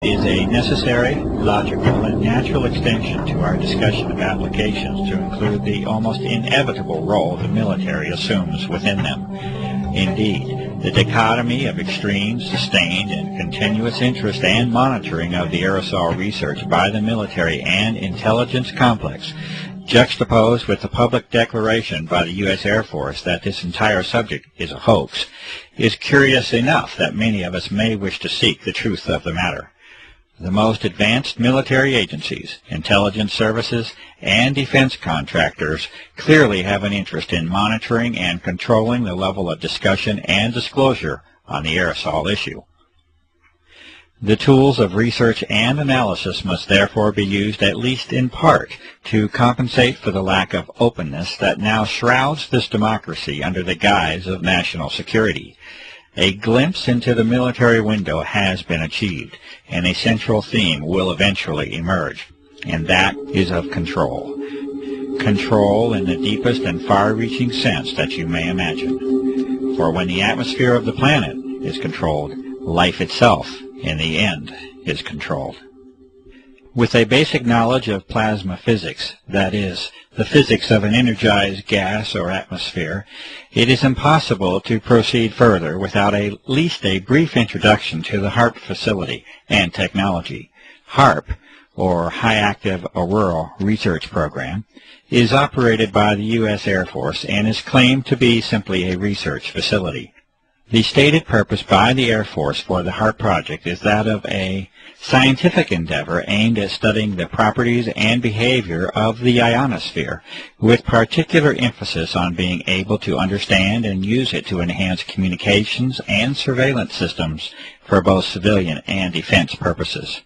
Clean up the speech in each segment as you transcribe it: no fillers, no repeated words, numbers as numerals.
is a necessary, logical, and natural extension to our discussion of applications to include the almost inevitable role the military assumes within them. Indeed, the dichotomy of extreme, sustained, and continuous interest and monitoring of the aerosol research by the military and intelligence complex, juxtaposed with the public declaration by the U.S. Air Force that this entire subject is a hoax, is curious enough that many of us may wish to seek the truth of the matter. The most advanced military agencies, intelligence services, and defense contractors clearly have an interest in monitoring and controlling the level of discussion and disclosure on the aerosol issue. The tools of research and analysis must therefore be used at least in part to compensate for the lack of openness that now shrouds this democracy under the guise of national security. A glimpse into the military window has been achieved, and a central theme will eventually emerge, and that is of control. Control in the deepest and far-reaching sense that you may imagine. For when the atmosphere of the planet is controlled, life itself, in the end, is controlled. With a basic knowledge of plasma physics, that is, the physics of an energized gas or atmosphere, it is impossible to proceed further without at least a brief introduction to the HAARP facility and technology. HAARP, or High Active Auroral Research Program, is operated by the U.S. Air Force and is claimed to be simply a research facility. The stated purpose by the Air Force for the HAARP project is that of a scientific endeavor aimed at studying the properties and behavior of the ionosphere, with particular emphasis on being able to understand and use it to enhance communications and surveillance systems for both civilian and defense purposes.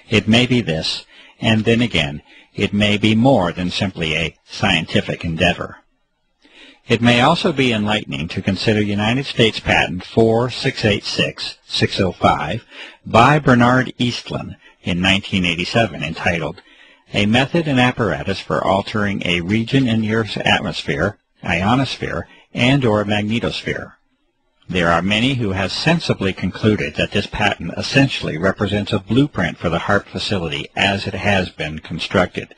It may be this, and then again, it may be more than simply a scientific endeavor. It may also be enlightening to consider United States Patent 4686605 by Bernard Eastlund in 1987 entitled, A Method and Apparatus for Altering a Region in the Earth's Atmosphere, Ionosphere, and or Magnetosphere. There are many who have sensibly concluded that this patent essentially represents a blueprint for the HAARP facility as it has been constructed.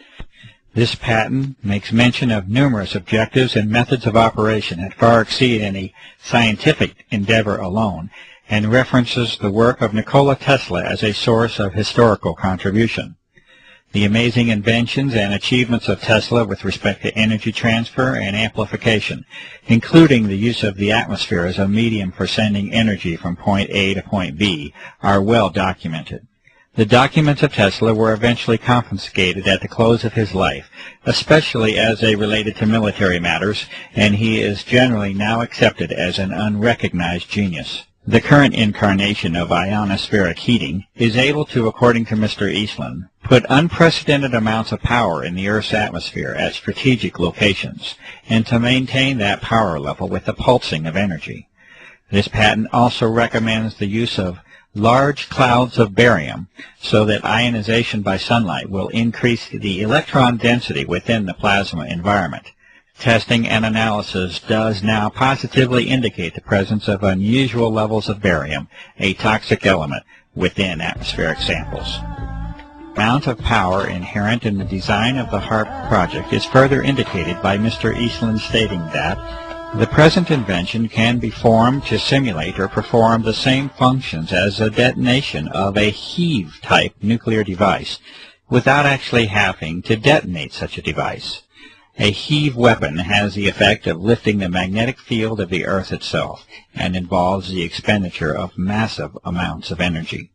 This patent makes mention of numerous objectives and methods of operation that far exceed any scientific endeavor alone, and references the work of Nikola Tesla as a source of historical contribution. The amazing inventions and achievements of Tesla with respect to energy transfer and amplification, including the use of the atmosphere as a medium for sending energy from point A to point B, are well documented. The documents of Tesla were eventually confiscated at the close of his life, especially as they related to military matters, and he is generally now accepted as an unrecognized genius. The current incarnation of ionospheric heating is able to, according to Mr. Eastlund, put unprecedented amounts of power in the Earth's atmosphere at strategic locations, and to maintain that power level with the pulsing of energy. This patent also recommends the use of large clouds of barium so that ionization by sunlight will increase the electron density within the plasma environment. Testing and analysis does now positively indicate the presence of unusual levels of barium, a toxic element, within atmospheric samples. The amount of power inherent in the design of the HAARP project is further indicated by Mr. Eastlund stating that the present invention can be formed to simulate or perform the same functions as a detonation of a heave-type nuclear device without actually having to detonate such a device. A heave weapon has the effect of lifting the magnetic field of the Earth itself and involves the expenditure of massive amounts of energy.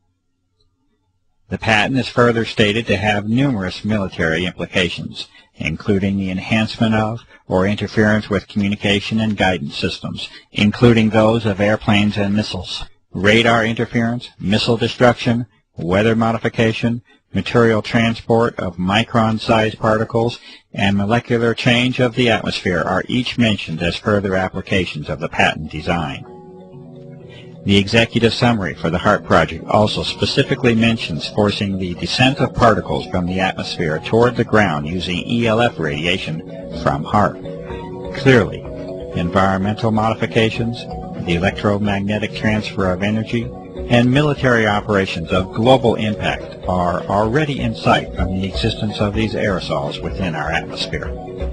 The patent is further stated to have numerous military implications, including the enhancement of or interference with communication and guidance systems, including those of airplanes and missiles, radar interference, missile destruction, weather modification, material transport of micron-sized particles, and molecular change of the atmosphere are each mentioned as further applications of the patent design. The executive summary for the HAARP project also specifically mentions forcing the descent of particles from the atmosphere toward the ground using ELF radiation from HAARP. Clearly, environmental modifications, the electromagnetic transfer of energy, and military operations of global impact are already in sight from the existence of these aerosols within our atmosphere.